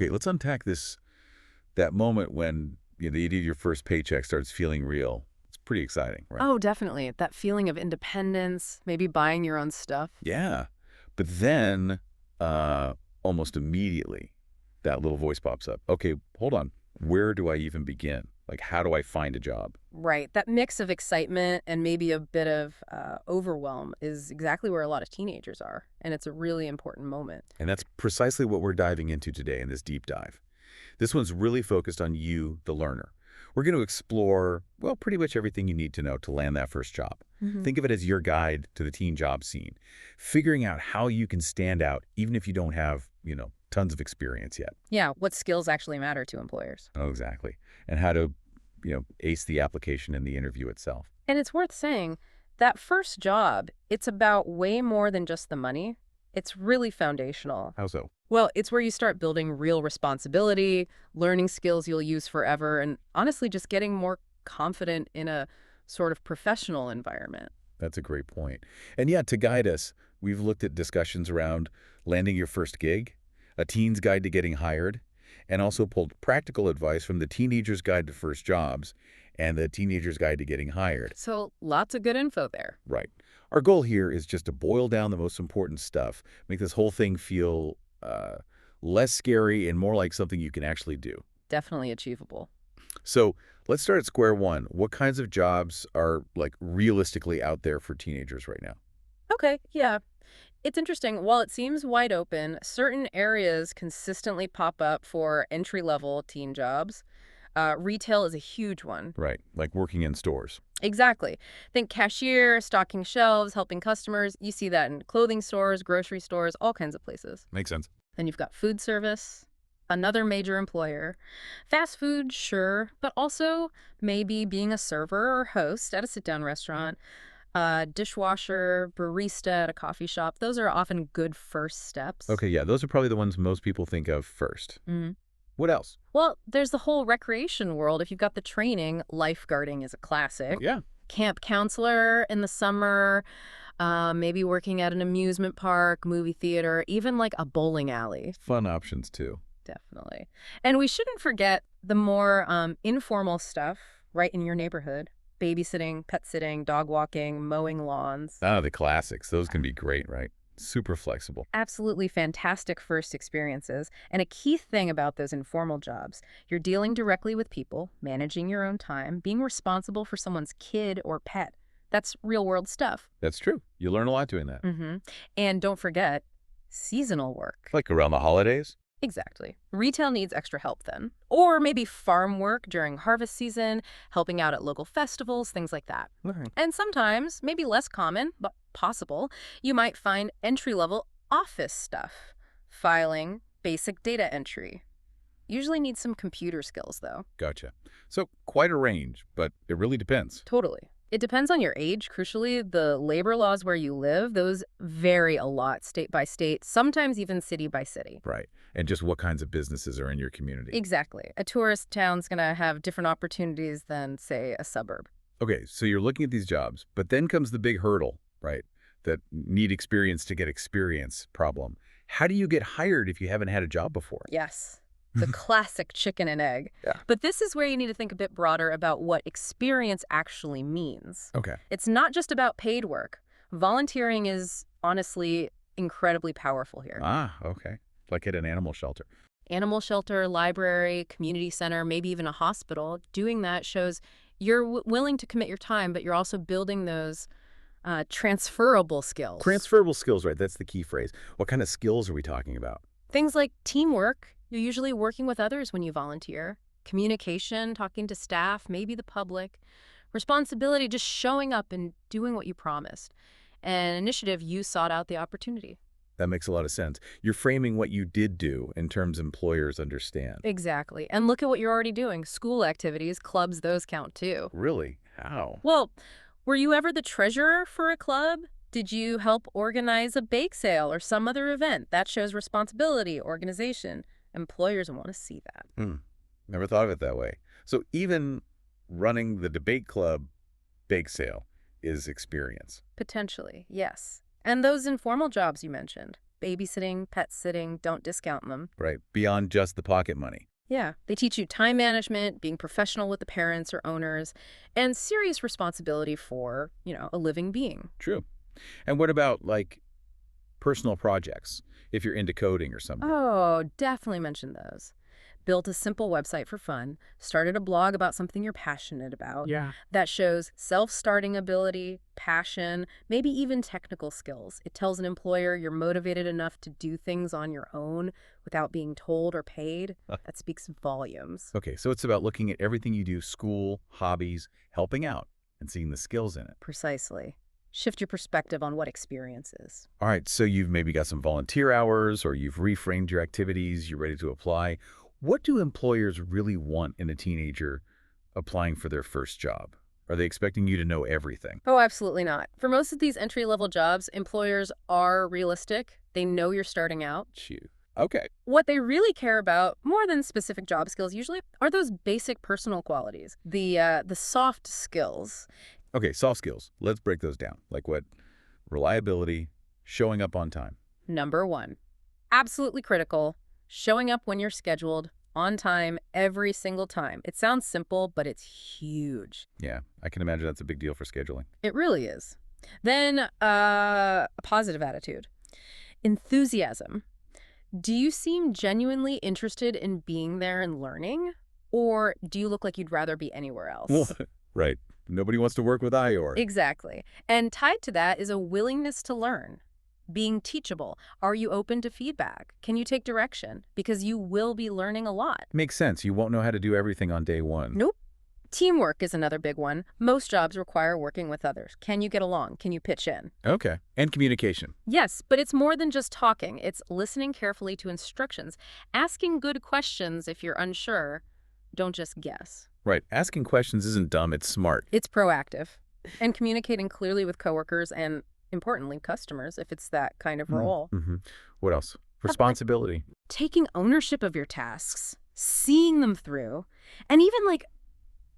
Okay, let's unpack that moment when the idea of your first paycheck starts feeling real. It's pretty exciting, right? Oh, definitely. That feeling of independence, maybe buying your own stuff. Yeah. But then, uh, almost immediately, that little voice pops up. Okay, hold on. Where do I even begin? Like, how do I find a job? Right. That mix of excitement and maybe a bit of overwhelm is exactly where a lot of teenagers are. And it's a really important moment. And that's precisely what we're diving into today in this deep dive. This one's really focused on you, the learner. We're going to explore, well, pretty much everything you need to know to land that first job. Hmm. Think of it as your guide to the teen job scene, figuring out how you can stand out even if you don't have, tons of experience yet. Yeah. What skills actually matter to employers? Oh, exactly. And how to, ace the application and the interview itself. And it's worth saying that first job, it's about way more than just the money. It's really foundational. How so? Well, it's where you start building real responsibility, learning skills you'll use forever, and honestly, just getting more confident in a sort of professional environment. That's a great point. And yeah, to guide us, we've looked at discussions around landing your first gig, a teen's guide to getting hired, and also pulled practical advice from the Teenager's Guide to First Jobs and the Teenager's Guide to Getting Hired. So lots of good info there. Right. Our goal here is just to boil down the most important stuff, make this whole thing feel less scary and more like something you can actually do. Definitely achievable. So let's start at square one. What kinds of jobs are realistically out there for teenagers right now? Okay, yeah. It's interesting. While it seems wide open, certain areas consistently pop up for entry-level teen jobs. Retail is a huge one. Right, like working in stores. Exactly. Think cashier, stocking shelves, helping customers. You see that in clothing stores, grocery stores, all kinds of places. Makes sense. Then you've got food service, another major employer. Fast food, sure, but also maybe being a server or host at a sit-down restaurant, dishwasher, barista at a coffee shop. Those are often good first steps. Okay, yeah, those are probably the ones most people think of first. Mhm. What else? Well, there's the whole recreation world. If you've got the training, lifeguarding is a classic. Yeah, Camp counselor in the summer, maybe working at an amusement park, movie theater, even like a bowling alley. fun options too. Definitely. And we shouldn't forget the more informal stuff right in your neighborhood. Babysitting, pet sitting, dog walking, mowing lawns. Ah, the classics. Those can be great, right? Super flexible. Absolutely fantastic first experiences. And a key thing about those informal jobs, you're dealing directly with people, managing your own time, being responsible for someone's kid or pet. That's real world stuff. That's true. You learn a lot doing that. And don't forget, seasonal work. Like around the holidays? Exactly. Retail needs extra help then. Or maybe farm work during harvest season, helping out at local festivals, things like that. Right. And sometimes, maybe less common, but possible, you might find entry-level office stuff. Filing, basic data entry. Usually need some computer skills, though. Gotcha. So quite a range, but it really depends. Totally. It depends on your age. Crucially, the labor laws where you live, those vary a lot state by state, sometimes even city by city. Right. And just what kinds of businesses are in your community. Exactly. A tourist town's going to have different opportunities than, say, a suburb. Okay, so you're looking at these jobs, but then comes the big hurdle, right? That need experience to get experience problem. How do you get hired if you haven't had a job before? Yes. The classic chicken and egg. Yeah. But this is where you need to think a bit broader about what experience actually means. Okay. It's not just about paid work. Volunteering is honestly incredibly powerful here. Ah, okay. Like at an animal shelter. Animal shelter, library, community center, maybe even a hospital. Doing that shows you're willing to commit your time, but you're also building those transferable skills. Transferable skills, right? That's the key phrase. What kind of skills are we talking about? Things like teamwork. You're usually working with others when you volunteer. Communication, talking to staff, maybe the public. Responsibility, just showing up and doing what you promised. And initiative, you sought out the opportunity. That makes a lot of sense. You're framing what you did do in terms employers understand. Exactly. And look at what you're already doing. School activities, clubs, those count too. Really? How? Well, were you ever the treasurer for a club? Did you help organize a bake sale or some other event? That shows responsibility, organization. Employers want to see that. Never thought of it that way. So even running the debate club bake sale is experience. Potentially, yes. And those informal jobs you mentioned, babysitting, pet sitting, don't discount them. Right. Beyond just the pocket money. Yeah, they teach you time management, being professional with the parents or owners, and serious responsibility for, a living being. True. And what about, like, personal projects, if you're into coding or something? Oh, definitely mention those. Built a simple website for fun, started a blog about something you're passionate about. Yeah. That shows self-starting ability, passion, maybe even technical skills. It tells an employer you're motivated enough to do things on your own without being told or paid. That speaks volumes. Okay, so it's about looking at everything you do, school, hobbies, helping out, and seeing the skills in it. Precisely. Shift your perspective on what experience is. All right, so you've maybe got some volunteer hours, or you've reframed your activities, you're ready to apply. What do employers really want in a teenager applying for their first job? Are they expecting you to know everything? Oh, absolutely not. For most of these entry-level jobs, employers are realistic. They know you're starting out. Shoot. Okay. What they really care about, more than specific job skills usually, are those basic personal qualities, the soft skills. Okay, soft skills. Let's break those down. Like what? Reliability, showing up on time. Number one, absolutely critical, showing up when you're scheduled, on time, every single time. It sounds simple, but it's huge. Yeah, I can imagine that's a big deal for scheduling. It really is. Then, a positive attitude. Enthusiasm. Do you seem genuinely interested in being there and learning? Or do you look like you'd rather be anywhere else? Right. Nobody wants to work with Eeyore. Exactly. And tied to that is a willingness to learn. Being teachable. Are you open to feedback? Can you take direction? Because you will be learning a lot. Makes sense. You won't know how to do everything on day one. Nope. Teamwork is another big one. Most jobs require working with others. Can you get along? Can you pitch in? Okay. And communication. Yes, but it's more than just talking. It's listening carefully to instructions, asking good questions if you're unsure. Don't just guess. Right. Asking questions isn't dumb, it's smart. It's proactive. And communicating clearly with coworkers and, importantly, customers, if it's that kind of role. Mm-hmm. What else? Responsibility. Taking ownership of your tasks, seeing them through, and even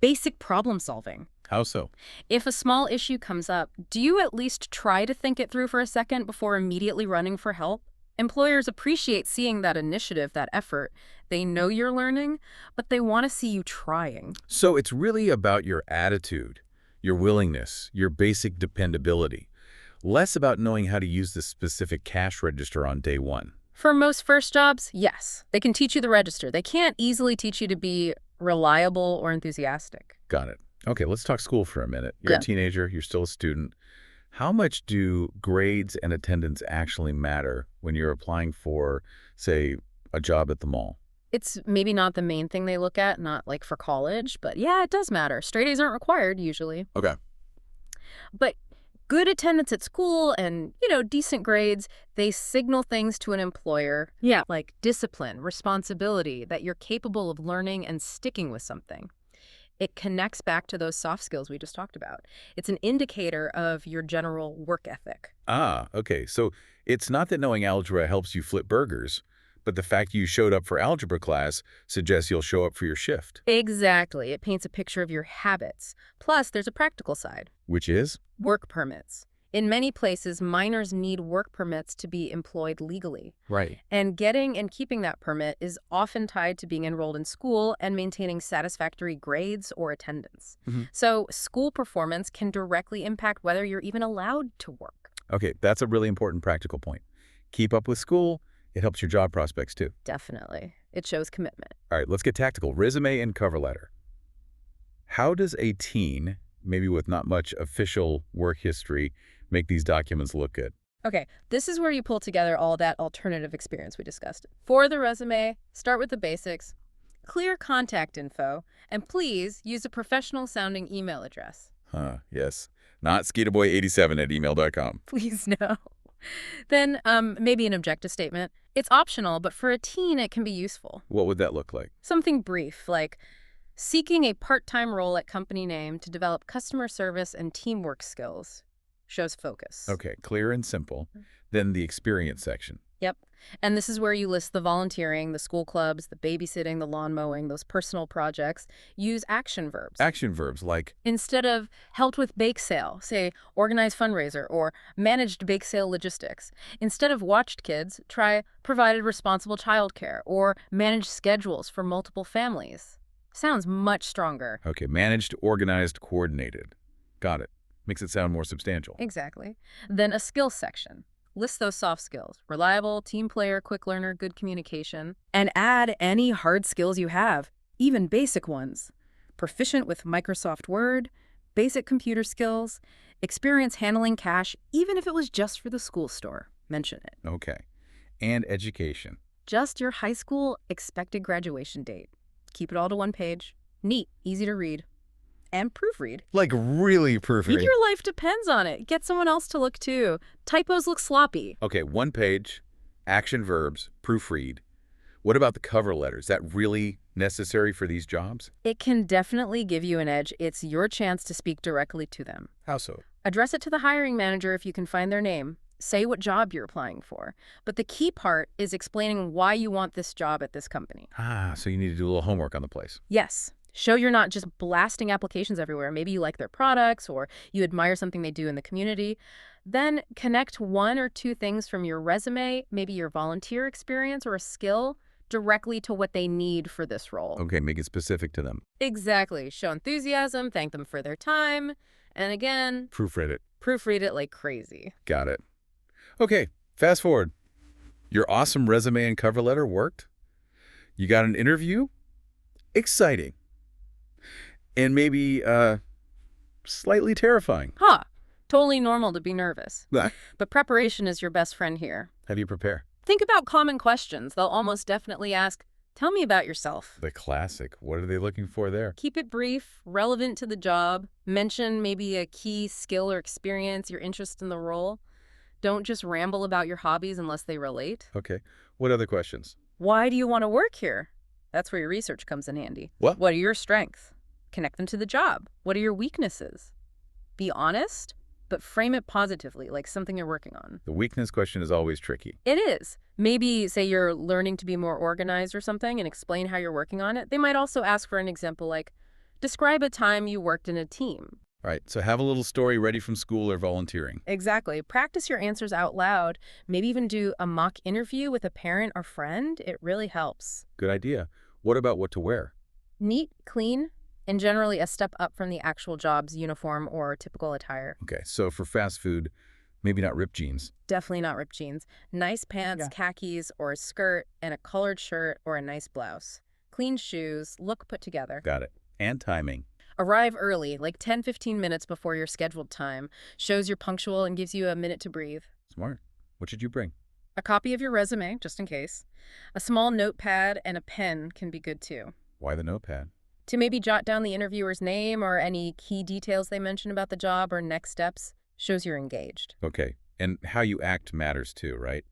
basic problem solving. How so? If a small issue comes up, do you at least try to think it through for a second before immediately running for help? Employers appreciate seeing that initiative, that effort. They know you're learning, but they want to see you trying. So it's really about your attitude, your willingness, your basic dependability. Less about knowing how to use the specific cash register on day one. For most first jobs, yes. They can teach you the register. They can't easily teach you to be reliable or enthusiastic. Got it. Okay, let's talk school for a minute. You're Yeah. a teenager, you're still a student. How much do grades and attendance actually matter when you're applying for, say, a job at the mall? It's maybe not the main thing they look at, not like for college, but yeah, it does matter. Straight A's aren't required usually. Okay. But good attendance at school and, decent grades, they signal things to an employer. Yeah. Like discipline, responsibility, that you're capable of learning and sticking with something. It connects back to those soft skills we just talked about. It's an indicator of your general work ethic. Ah, okay. So it's not that knowing algebra helps you flip burgers, but the fact you showed up for algebra class suggests you'll show up for your shift. Exactly. It paints a picture of your habits. Plus, there's a practical side. Which is? Work permits. In many places, minors need work permits to be employed legally. Right. And getting and keeping that permit is often tied to being enrolled in school and maintaining satisfactory grades or attendance. Mhm. So school performance can directly impact whether you're even allowed to work. Okay, that's a really important practical point. Keep up with school. It helps your job prospects too. Definitely. It shows commitment. All right, let's get tactical. Resume and cover letter. How does a teen, maybe with not much official work history, make these documents look good? Okay, this is where you pull together all that alternative experience we discussed. For the resume, start with the basics. Clear contact info, and please use a professional-sounding email address. Yes. Not skeeterboy87@email.com. Please no. Then maybe an objective statement. It's optional, but for a teen, it can be useful. What would that look like? Something brief, like seeking a part-time role at company name to develop customer service and teamwork skills. Shows focus. Okay, clear and simple. Then the experience section. Yep. And this is where you list the volunteering, the school clubs, the babysitting, the lawn mowing, those personal projects. Use action verbs. Action verbs like, Instead of helped with bake sale, say organized fundraiser or managed bake sale logistics. Instead of watched kids, try provided responsible childcare or managed schedules for multiple families. Sounds much stronger. okay, managed, organized, coordinated. Got it. Makes it sound more substantial. Exactly. Then a skills section. List those soft skills. Reliable, team player, quick learner, good communication. And add any hard skills you have, even basic ones. Proficient with Microsoft Word, basic computer skills, experience handling cash, even if it was just for the school store. Mention it. Okay. And education. Just your high school expected graduation date. Keep it all to one page. Neat, easy to read. And proofread. Like really proofread. Maybe your life depends on it. Get someone else to look too. Typos look sloppy. Okay, one page, action verbs, proofread. What about the cover letter? Is that really necessary for these jobs? It can definitely give you an edge. It's your chance to speak directly to them. How so? Address it to the hiring manager if you can find their name. Say what job you're applying for. But the key part is explaining why you want this job at this company. Ah, so you need to do a little homework on the place. Yes. Show you're not just blasting applications everywhere. Maybe you like their products or you admire something they do in the community. Then connect one or two things from your resume, maybe your volunteer experience or a skill, directly to what they need for this role. Okay, make it specific to them. Exactly. Show enthusiasm, thank them for their time, and again, Proofread it. proofread it like crazy. Got it. Okay, fast forward. Your awesome resume and cover letter worked. You got an interview. Exciting. And maybe slightly terrifying. Huh. Totally normal to be nervous. Ah, But preparation is your best friend here. How do you prepare? Think about common questions. They'll almost definitely ask, tell me about yourself. The classic. What are they looking for there? Keep it brief, relevant to the job. Mention maybe a key skill or experience, your interest in the role. Don't just ramble about your hobbies unless they relate. Okay. What other questions? Why do you want to work here? That's where your research comes in handy. What? What are your strengths? Connect them to the job. What are your weaknesses? Be honest, but frame it positively, like something you're working on. The weakness question is always tricky. It is. Maybe say you're learning to be more organized or something and explain how you're working on it. They might also ask for an example like, describe a time you worked in a team. Right. So have a little story ready from school or volunteering. Exactly. Practice your answers out loud. Maybe even do a mock interview with a parent or friend. It really helps. Good idea. What about what to wear? Neat, clean, and generally a step up from the actual job's uniform or typical attire. Okay. So for fast food, maybe not ripped jeans. Definitely not ripped jeans. Nice pants, khakis, or a skirt, and a colored shirt or a nice blouse. Clean shoes, look put together. Got it. And timing. Arrive early, like 10-15 minutes before your scheduled time. Shows you're punctual and gives you a minute to breathe. Smart. What should you bring? A copy of your resume, just in case. A small notepad and a pen can be good too. Why the notepad? To maybe jot down the interviewer's name or any key details they mention about the job or next steps. Shows you're engaged. Okay. And how you act matters too, right?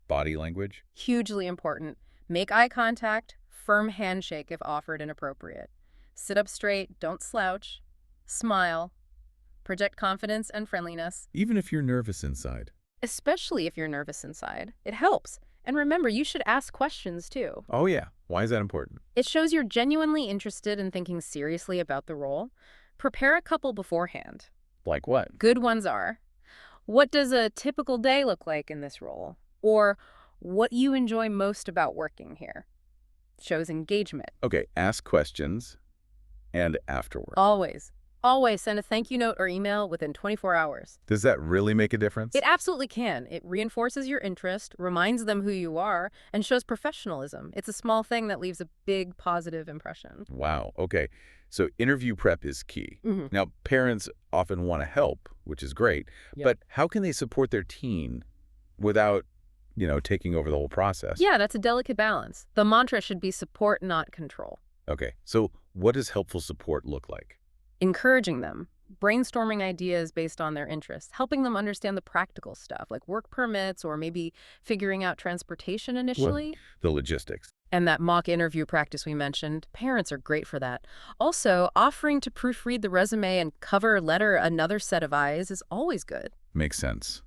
Body language? Hugely important. Make eye contact, firm handshake if offered and appropriate. Sit up straight, don't slouch. Smile. Project confidence and friendliness. Even if you're nervous inside. Especially if you're nervous inside. It helps. And remember, you should ask questions too. Oh, yeah. Why is that important? It shows you're genuinely interested in thinking seriously about the role. Prepare a couple beforehand. Like what? Good ones are, what does a typical day look like in this role? Or what you enjoy most about working here? Shows engagement. Okay. Ask questions and afterward. Always. Always send a thank you note or email within 24 hours. Does that really make a difference? It absolutely can. It reinforces your interest, reminds them who you are, and shows professionalism. It's a small thing that leaves a big positive impression. Wow. Okay. So interview prep is key. Mm-hmm. Now, parents often want to help, which is great, Yep. but how can they support their teen without, taking over the whole process? Yeah, that's a delicate balance. The mantra should be support, not control. Okay. So what does helpful support look like? Encouraging them, brainstorming ideas based on their interests, helping them understand the practical stuff like work permits or maybe figuring out transportation initially. The logistics. And that mock interview practice we mentioned, parents are great for that. Also, offering to proofread the resume and cover letter another set of eyes is always good. Makes sense.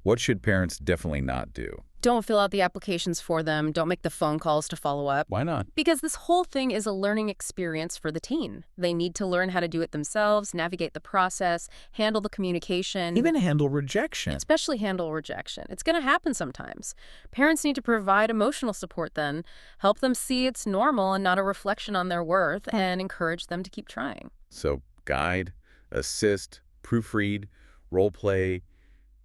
What should parents definitely not do? Don't fill out the applications for them. Don't make the phone calls to follow up. Why not? Because this whole thing is a learning experience for the teen. They need to learn how to do it themselves, navigate the process, handle the communication. Even handle rejection. Especially handle rejection. It's going to happen sometimes. Parents need to provide emotional support then, help them see it's normal and not a reflection on their worth, and encourage them to keep trying. So guide, assist, proofread, role play,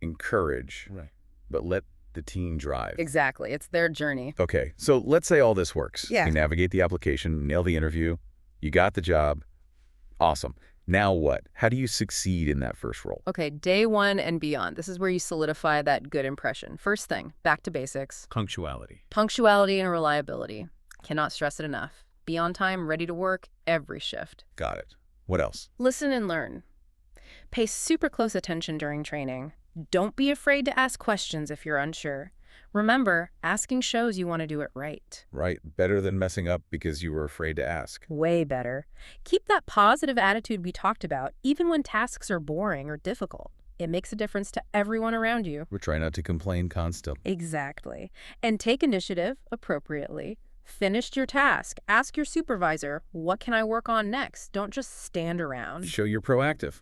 encourage. Right. But let the teen drive. Exactly. It's their journey. Okay, so let's say all this works. Yeah. You navigate the application, nail the interview, you got the job. Awesome. Now what? How do you succeed in that first role? Okay, day one and beyond. This is where you solidify that good impression. First thing, back to basics. Punctuality. Punctuality and reliability. Cannot stress it enough. Be on time, ready to work, every shift. Got it. What else? Listen and learn. Pay super close attention during training. Don't be afraid to ask questions if you're unsure. Remember, asking shows you want to do it right. Right. Better than messing up because you were afraid to ask. Way better. Keep that positive attitude we talked about, even when tasks are boring or difficult. It makes a difference to everyone around you. We're trying not to complain constantly. Exactly. And take initiative appropriately. Finished your task. Ask your supervisor, what can I work on next? Don't just stand around. Show you're proactive.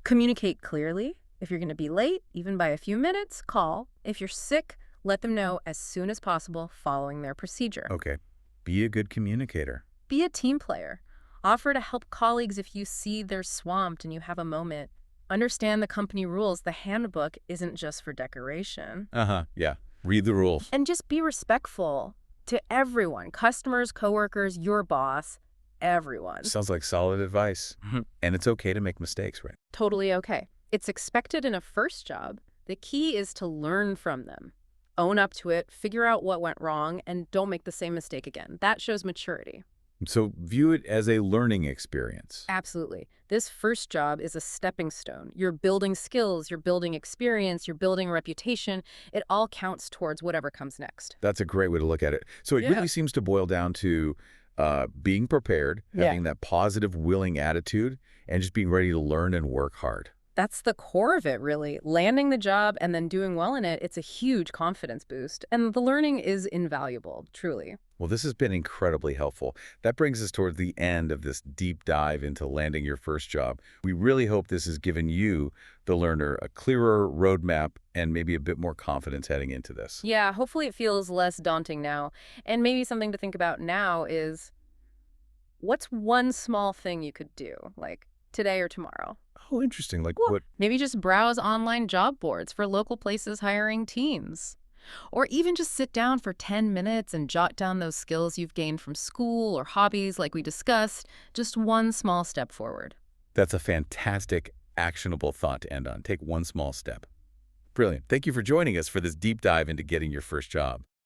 Communicate clearly. If you're going to be late, even by a few minutes, call. If you're sick, let them know as soon as possible following their procedure. Okay. Be a good communicator. Be a team player. Offer to help colleagues if you see they're swamped and you have a moment. Understand the company rules. The handbook isn't just for decoration. Yeah. Read the rules. And just be respectful to everyone. Customers, coworkers, your boss, everyone. Sounds like solid advice. And it's okay to make mistakes, right? Totally okay. It's expected in a first job. The key is to learn from them. Own up to it, figure out what went wrong, and don't make the same mistake again. That shows maturity. So view it as a learning experience. Absolutely. This first job is a stepping stone. You're building skills, you're building experience, you're building a reputation. It all counts towards whatever comes next. That's a great way to look at it. So it really seems to boil down to being prepared, having that positive, willing attitude, and just being ready to learn and work hard. That's the core of it, really. Landing the job and then doing well in it, it's a huge confidence boost. And the learning is invaluable, truly. Well, this has been incredibly helpful. That brings us toward the end of this deep dive into landing your first job. We really hope this has given you, the learner, a clearer roadmap and maybe a bit more confidence heading into this. Yeah, hopefully it feels less daunting now. And maybe something to think about now is, what's one small thing you could do, like today or tomorrow? Oh, interesting. Like Well, what? maybe just browse online job boards for local places hiring teens. Or even just sit down for 10 minutes and jot down those skills you've gained from school or hobbies like we discussed. Just one small step forward. That's a fantastic, actionable thought to end on. Take one small step. Brilliant. Thank you for joining us for this deep dive into getting your first job.